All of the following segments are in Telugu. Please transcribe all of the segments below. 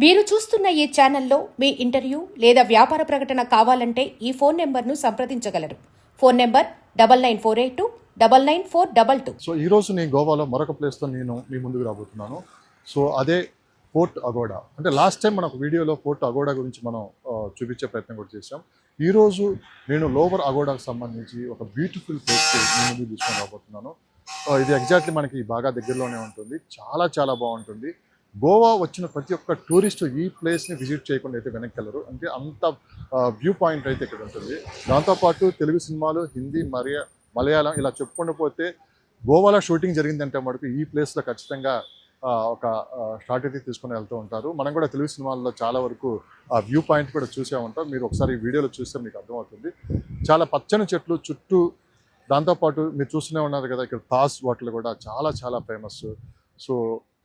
మీరు చూస్తున్న ఈ ఛానల్లో మీ ఇంటర్వ్యూ లేదా వ్యాపార ప్రకటన కావాలంటే ఈ ఫోన్ నెంబర్ను సంప్రదించగలరు. Phone number 9948299422. సో ఈరోజు నేను గోవాలో మరొక ప్లేస్తో నేను మీ ముందుకు రాబోతున్నాను. సో అదే ఫోర్ట్ అగోడా. అంటే లాస్ట్ టైం మనకు వీడియోలో ఫోర్ట్ అగోడా గురించి మనం చూపించే ప్రయత్నం కూడా చేశాం. ఈరోజు నేను లోవర్ అగోడాకు సంబంధించి ఒక బ్యూటిఫుల్ ప్లేస్కి మీ ముందుకు తీసుకొని రాబోతున్నాను. ఇది ఎగ్జాక్ట్లీ మనకి బాగా దగ్గరలోనే ఉంటుంది. చాలా చాలా బాగుంటుంది. గోవా వచ్చిన ప్రతి ఒక్క టూరిస్టు ఈ ప్లేస్ని విజిట్ చేయకుండా అయితే వెనక్కి వెళ్ళరు. అంటే అంత వ్యూ పాయింట్ అయితే ఇక్కడ ఉంటుంది. దాంతోపాటు తెలుగు సినిమాలు, హిందీ, మలయాళం ఇలా చెప్పుకుంటూ పోతే గోవాలో షూటింగ్ జరిగిందంటే మటుకు ఈ ప్లేస్లో ఖచ్చితంగా ఒక షాట్ అయితే తీసుకొని వెళ్తూ ఉంటారు. మనం కూడా తెలుగు సినిమాల్లో చాలా వరకు ఆ వ్యూ పాయింట్ కూడా చూసే ఉంటాం. మీరు ఒకసారి ఈ వీడియోలో చూస్తే మీకు అర్థమవుతుంది. చాలా పచ్చని చెట్లు చుట్టూ, దాంతోపాటు మీరు చూస్తూనే ఉన్నారు కదా, ఇక్కడ తాజ్ హోటల్ కూడా చాలా చాలా ఫేమస్. సో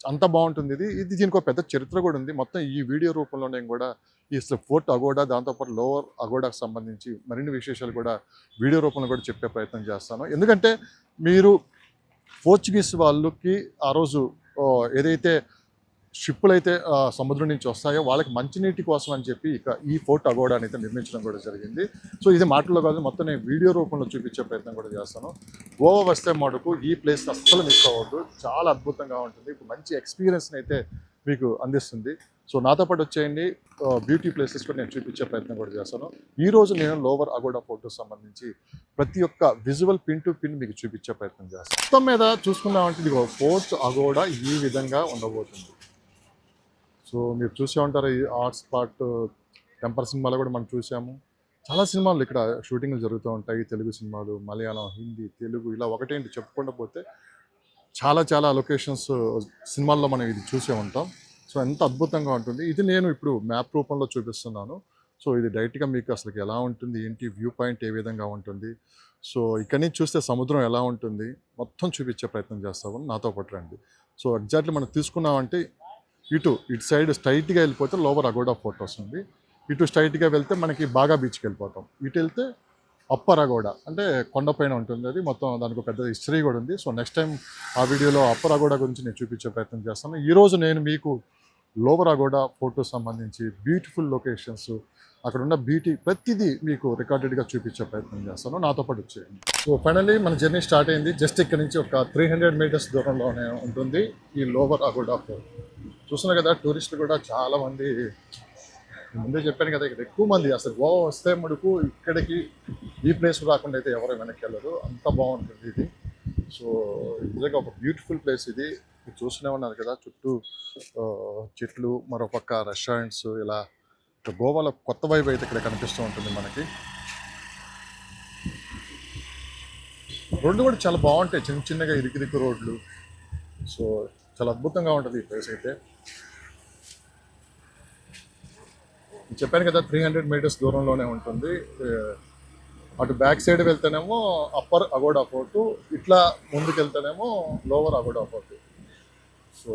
అంత బాగుంటుంది. ఇది దీనికి ఒక పెద్ద చరిత్ర కూడా ఉంది. మొత్తం ఈ వీడియో రూపంలో నేను కూడా ఈ ఫోర్ట్ అగోడా, దాంతోపాటు లోవర్ అగోడాకు సంబంధించి మరిన్ని విశేషాలు కూడా వీడియో రూపంలో కూడా చెప్పే ప్రయత్నం చేస్తాను. ఎందుకంటే మీరు పోర్చుగీస్ వాళ్ళకి ఆ రోజు ఏదైతే షిప్పులు అయితే సముద్రం నుంచి వస్తాయో వాళ్ళకి మంచినీటి కోసం అని చెప్పి ఇక ఈ ఫోర్ట్ అగోడా అయితే నిర్మించడం కూడా జరిగింది. సో ఇది మాటల్లో కాదు, మొత్తం నేను వీడియో రూపంలో చూపించే ప్రయత్నం కూడా చేస్తాను. గోవా వస్తే మటుకు ఈ ప్లేస్ని అస్సలు మిస్ అవ్వద్దు. చాలా అద్భుతంగా ఉంటుంది. ఇప్పుడు మంచి ఎక్స్పీరియన్స్ని అయితే మీకు అందిస్తుంది. సో నాతో పాటు వచ్చేయండి, బ్యూటీ ప్లేసెస్ కూడా నేను చూపించే ప్రయత్నం కూడా చేస్తాను. ఈరోజు నేను లోవర్ అగోడా ఫోర్ట్కి సంబంధించి ప్రతి ఒక్క విజువల్ పిన్ టు పిన్ మీకు చూపించే ప్రయత్నం చేస్తాను. మొత్తం మీద చూసుకున్నామంటే ఇది ఫోర్ట్ అగోడా ఈ విధంగా ఉండబోతుంది. సో మీరు చూసే ఉంటారు, ఈ ఆర్ట్ స్పాట్ టెంపర్ సినిమాలో కూడా మనం చూసాము. చాలా సినిమాలు ఇక్కడ షూటింగ్లు జరుగుతూ ఉంటాయి. తెలుగు సినిమాలు, మలయాళం, హిందీ, తెలుగు ఇలా ఒకటేంటి చెప్పుకుంటూ పోతే చాలా చాలా లొకేషన్స్ సినిమాల్లో మనం ఇది చూసే ఉంటాం. సో ఎంత అద్భుతంగా ఉంటుంది. ఇది నేను ఇప్పుడు మ్యాప్ రూపంలో చూపిస్తున్నాను. సో ఇది డైరెక్ట్గా మీకు అసలు ఎలా ఉంటుంది, ఏంటి వ్యూ పాయింట్ ఏ విధంగా ఉంటుంది, సో ఇక్కడి నుంచి చూస్తే సముద్రం ఎలా ఉంటుంది మొత్తం చూపించే ప్రయత్నం చేస్తాము. నాతో పాటు రండి. సో ఎగ్జాక్ట్లీ మనం తీసుకున్నామంటే ఇటు సైడ్ స్ట్రైట్గా వెళ్ళిపోతే లోవర్ అగోడా ఫోర్ట్ వస్తుంది. ఇటు స్ట్రైట్గా వెళ్తే మనకి బాగా బీచ్కి వెళ్ళిపోతాం. ఇటు వెళ్తే అప్పర్ అగోడా అంటే కొండపైన ఉంటుంది. అది మొత్తం దానికి పెద్ద హిస్టరీ కూడా ఉంది. సో నెక్స్ట్ టైం ఆ వీడియోలో అప్పర్ అగోడా గురించి నేను చూపించే ప్రయత్నం చేస్తాను. ఈరోజు నేను మీకు లోవర్ అగోడా ఫోటోస్ సంబంధించి బ్యూటిఫుల్ లొకేషన్స్, అక్కడ ఉన్న బ్యూటీ ప్రతిదీ మీకు రికార్డెడ్గా చూపించే ప్రయత్నం చేస్తాను. నాతో పాటు వచ్చేయండి. సో ఫైనల్లీ మన జర్నీ స్టార్ట్ అయింది. జస్ట్ ఇక్కడ నుంచి ఒక 300 మీటర్స్ దూరంలోనే ఉంటుంది ఈ లోవర్ అగోడా ఫోర్ట్. చూస్తున్నారు కదా, టూరిస్టులు కూడా చాలామంది, ముందే చెప్పాను కదా, ఇక్కడ ఎక్కువ మంది అసలు గోవా వస్తే మటుకు ఇక్కడికి ఈ ప్లేస్ రాకుండా అయితే ఎవరు వెనక్కి వెళ్ళరు. అంత బాగుంటుంది ఇది. సో నిజంగా ఒక బ్యూటిఫుల్ ప్లేస్ ఇది. మీరు చూస్తూనే ఉన్నారు కదా, చుట్టూ చెట్లు, మరోపక్క రెస్టారెంట్స్, ఇలా గోవాలో కొత్త వైబ్ అయితే ఇక్కడ కనిపిస్తూ ఉంటుంది మనకి. రోడ్లు కూడా చాలా బాగుంటాయి, చిన్న చిన్నగా ఇరుకు రోడ్లు. సో చాలా అద్భుతంగా ఉంటుంది ఈ ప్లేస్ అయితే. చెప్పాను కదా, 300 మీటర్స్ దూరంలోనే ఉంటుంది. అటు back side వెళ్తేనేమో upper Aguada fort, ఇట్లా ముందుకు వెళ్తేనేమో లోవర్ అగోడా ఫోర్టు. సో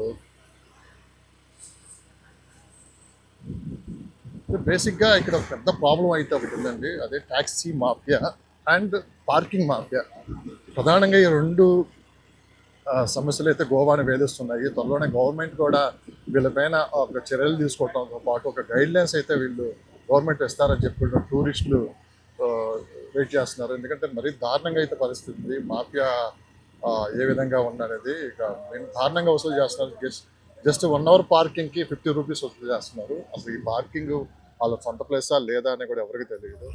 బేసిక్గా ఇక్కడ ఒక పెద్ద ప్రాబ్లం అయితే ఒకటి ఉందండి. అదే taxi mafia and parking mafia. ప్రధానంగా ఈ రెండు సమస్యలు అయితే గోవాని వేధిస్తున్నాయి. త్వరలోనే గవర్నమెంట్ కూడా వీళ్ళపైన ఒక చర్యలు తీసుకోవడంతో పాటు ఒక గైడ్లైన్స్ అయితే వీళ్ళు గవర్నమెంట్ ఇస్తారని చెప్పుకుంటున్న టూరిస్టులు వెయిట్ చేస్తున్నారు. ఎందుకంటే మరీ దారుణంగా అయితే పరిస్థితి, మాఫియా ఏ విధంగా ఉందనేది ఇక దారుణంగా వసూలు చేస్తున్నారు. జస్ట్ 1 అవర్ పార్కింగ్కి 50 రూపీస్ వసూలు చేస్తున్నారు. అసలు ఈ పార్కింగ్ వాళ్ళ సొంత ప్లేసా లేదా అని కూడా ఎవరికి తెలియదు.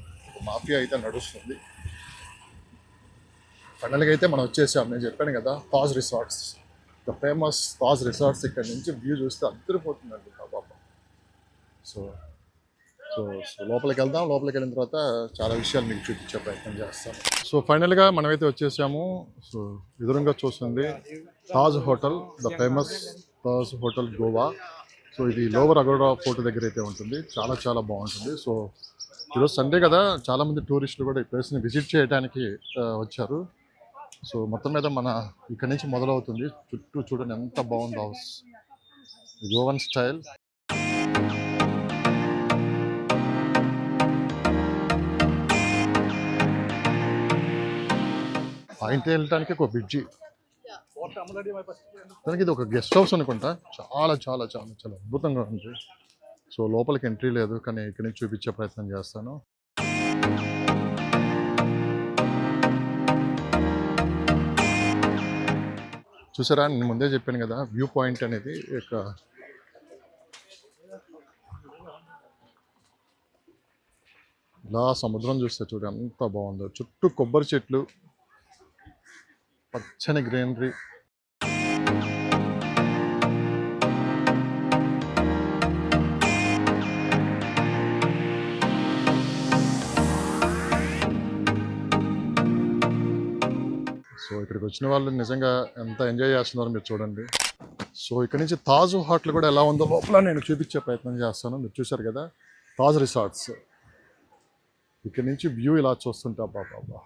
మాఫియా అయితే నడుస్తుంది. ఫైనల్గా అయితే మనం వచ్చేసాం. నేను చెప్పాను కదా, Taj resorts, the famous Taj resorts. ఇక్కడ నుంచి వ్యూ చూస్తే అద్దరిపోతుందండి పాపం. సో సో సో లోపలికి వెళ్దాం. లోపలికి వెళ్ళిన తర్వాత చాలా విషయాలు మీకు చూపించే ప్రయత్నం చేస్తాను. సో ఫైనల్గా మనమైతే వచ్చేసాము. సో ఎదురుగా చూస్తుంది Taj hotel, the famous Taj hotel Goa. So ఇది లోవర్ అగోడా ఫోర్ట్ దగ్గర అయితే ఉంటుంది. చాలా చాలా బాగుంటుంది. సో ఈరోజు సండే కదా, చాలామంది టూరిస్టులు కూడా ఈ ప్లేస్ని విజిట్ చేయడానికి వచ్చారు. సో మొత్తం మీద మన ఇక్కడి నుంచి మొదలవుతుంది. చుట్టూ చూడండి ఎంత బాగుంది హౌస్, గోవన్ స్టైల్. పాయింట్ వెళ్ళటానికి ఒక బ్రిడ్జి, దానికి ఇది ఒక గెస్ట్ హౌస్ అనుకుంటా. చాలా చాలా చాలా చాలా అద్భుతంగా ఉంది. సో లోపలికి ఎంట్రీ లేదు, కానీ ఇక్కడి నుంచి చూపించే ప్రయత్నం చేస్తాను. చూసారా, నేను ముందే చెప్పాను కదా, వ్యూ పాయింట్ అనేది ఇలా సముద్రం చూస్తే చూడు ఎంత బాగుందో. చుట్టూ కొబ్బరి చెట్లు, పచ్చని గ్రీనరీ. సో ఇక్కడికి వచ్చిన వాళ్ళు నిజంగా ఎంత ఎంజాయ్ చేస్తున్నారో మీరు చూడండి. సో ఇక్కడ నుంచి తాజ్ హోటల్ కూడా ఎలా ఉందో లోపల నేను చూపించే ప్రయత్నం చేస్తాను. మీరు చూశారు కదా, తాజ్ రిసార్ట్స్. ఇక్కడ నుంచి వ్యూ ఇలా చూస్తుంటా బాబా.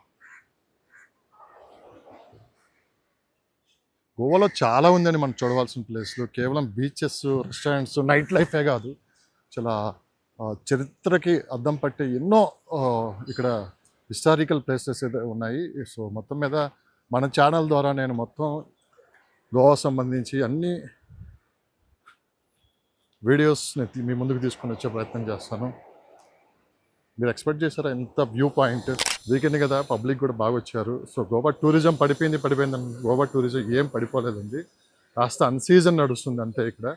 గోవాలో చాలా ఉందండి మనం చూడవలసిన ప్లేస్లు. కేవలం బీచెస్, రెస్టారెంట్స్, నైట్ లైఫే కాదు, చాలా చరిత్రకి అద్దం పట్టే ఎన్నో ఇక్కడ హిస్టారికల్ ప్లేసెస్ అయితే ఉన్నాయి. సో మొత్తం మీద మన ఛానల్ ద్వారా నేను మొత్తం గోవా సంబంధించి అన్ని వీడియోస్ని మీ ముందుకు తీసుకొని వచ్చే ప్రయత్నం చేస్తాను. మీరు ఎక్స్పెక్ట్ చేశారా ఎంత వ్యూ పాయింట్? వీకెండ్ కదా, పబ్లిక్ కూడా బాగా వచ్చారు. సో గోవా టూరిజం పడిపోయిందని గోవా టూరిజం ఏం పడిపోలేదండి, కాస్త అన్సీజన్ నడుస్తుంది అంతే ఇక్కడ.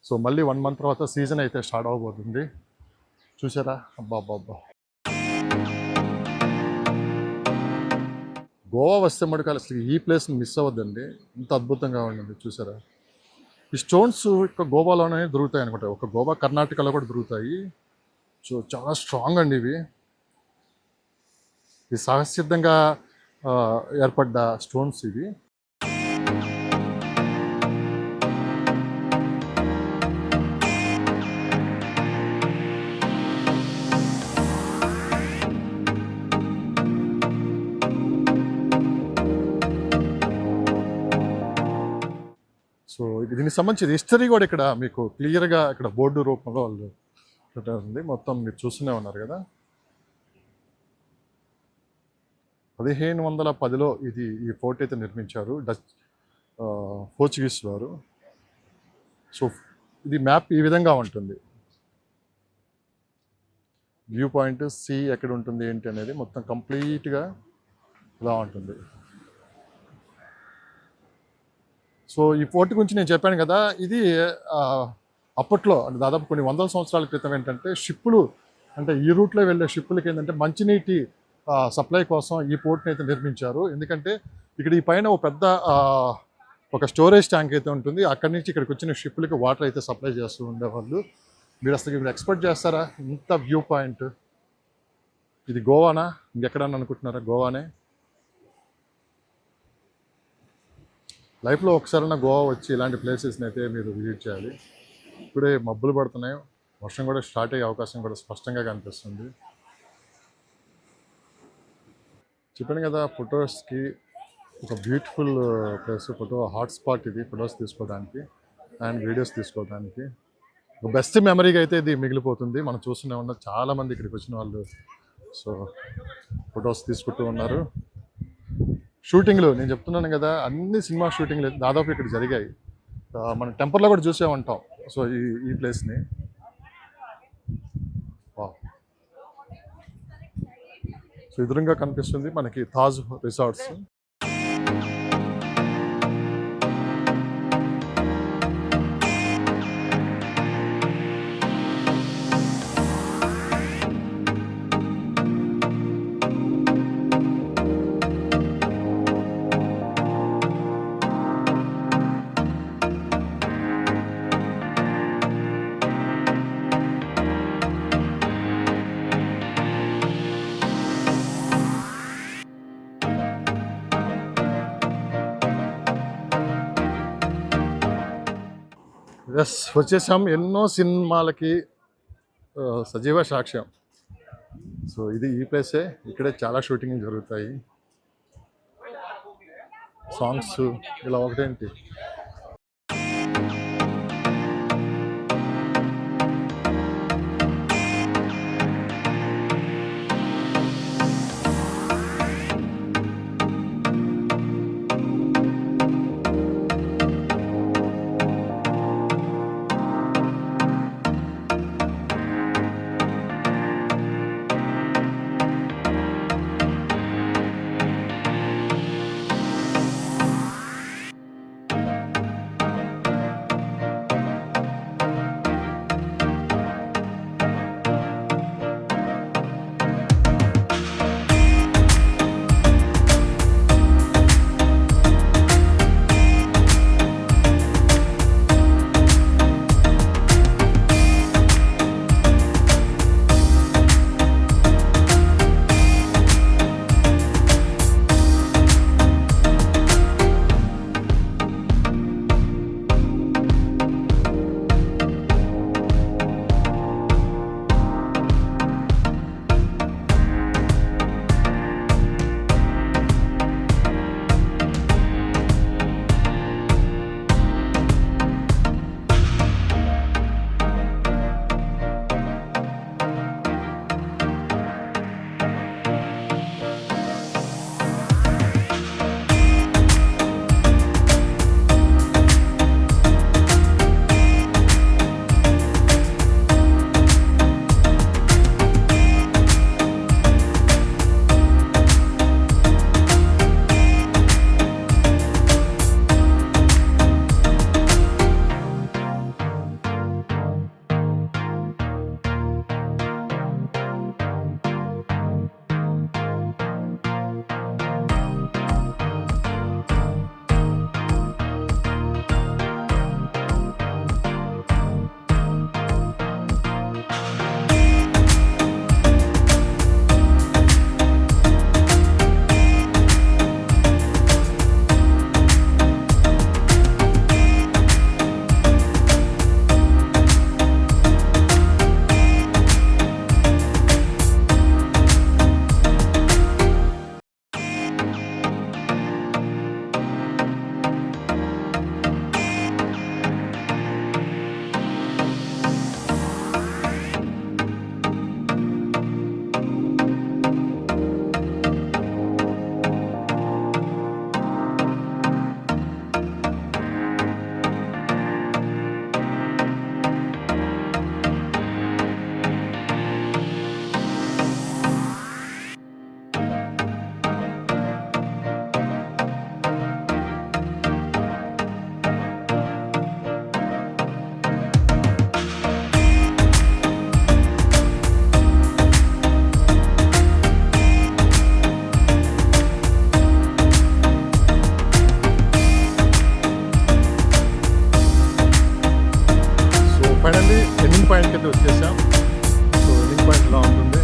సో మళ్ళీ 1 month తర్వాత సీజన్ అయితే స్టార్ట్ అవబోతుంది. చూసారా, అబ్బా. గోవా వస్తే మటుకు అసలు ఈ ప్లేస్ని మిస్ అవ్వద్దండి, ఇంత అద్భుతంగా ఉంటుంది. చూసారా, ఈ స్టోన్స్ ఇక్కడ గోవాలోనే దొరుకుతాయి అనమాట. ఒక గోవా, కర్ణాటకలో కూడా దొరుకుతాయి. సో చాలా స్ట్రాంగ్ అండి ఇవి. ఇది సహసిద్ధంగా ఏర్పడ్డ స్టోన్స్ ఇవి. సో దీనికి సంబంధించిన హిస్టరీ కూడా ఇక్కడ మీకు క్లియర్గా ఇక్కడ బోర్డు రూపంలో వాళ్ళు ఉంది. మొత్తం మీరు చూస్తూనే ఉన్నారు కదా. 1510లో ఈ ఫోర్ట్ అయితే నిర్మించారు పోర్చుగీస్ వారు. సో ఇది మ్యాప్ ఈ విధంగా ఉంటుంది. వ్యూ పాయింట్, సీ ఎక్కడ ఉంటుంది ఏంటి అనేది మొత్తం కంప్లీట్గా ఇలా ఉంటుంది. సో ఈ ఫోర్ట్ గురించి నేను చెప్పాను కదా, ఇది అప్పట్లో అంటే దాదాపు కొన్ని వందల సంవత్సరాల క్రితం ఏంటంటే షిప్పులు, అంటే ఈ రూట్లో వెళ్ళే షిప్పులకి ఏంటంటే మంచినీటి సప్లై కోసం ఈ పోర్ట్ని అయితే నిర్మించారు. ఎందుకంటే ఇక్కడ ఈ పైన ఒక స్టోరేజ్ ట్యాంక్ అయితే ఉంటుంది. అక్కడి నుంచి ఇక్కడికి వచ్చిన షిప్పులకి వాటర్ అయితే సప్లై చేస్తూ ఉండేవాళ్ళు. మీరు అసలు ఇప్పుడు ఎక్స్పెక్ట్ చేస్తారా ఇంత వ్యూ పాయింట్? ఇది గోవానా, ఇంకెక్కడన్నా అనుకుంటున్నారా? గోవానే. లైఫ్లో ఒకసారైనా గోవా వచ్చి ఇలాంటి ప్లేసెస్ని అయితే మీరు విజిట్ చేయాలి. ఇప్పుడే మబ్బులు పడుతున్నాయి, వర్షం కూడా స్టార్ట్ అయ్యే అవకాశం కూడా స్పష్టంగా కనిపిస్తుంది. చెప్పాను కదా, ఫొటోస్కి ఒక బ్యూటిఫుల్ ప్లేస్, హాట్స్పాట్ ఇది ఫొటోస్ తీసుకోవడానికి అండ్ వీడియోస్ తీసుకోవడానికి. ఒక బెస్ట్ మెమరీగా అయితే ఇది మిగిలిపోతుంది. మనం చూస్తూనే ఉన్న చాలామంది ఇక్కడికి వచ్చిన వాళ్ళు సో ఫొటోస్ తీసుకుంటూ ఉన్నారు. షూటింగ్లు నేను చెప్తున్నాను కదా, అన్ని సినిమా షూటింగ్లు దాదాపు ఇక్కడ జరిగాయి. మనం టెంపర్లో కూడా చూసే ఉంటాం. సో ఈ ప్లేస్ని సో ఎదురుగా కనిపిస్తుంది మనకి తాజ్ రిసార్ట్స్. ఎస్, వచ్చేసాం. ఎన్నో సినిమాలకి సజీవ సాక్ష్యం. సో ఈ ప్లేసే, ఇక్కడే చాలా షూటింగ్ జరుగుతాయి. సాంగ్స్ ఇలా ఒకటేంటి. వచ్చేసాం. సో ఎండింగ్ పాయింట్ ఇలా ఉంటుంది.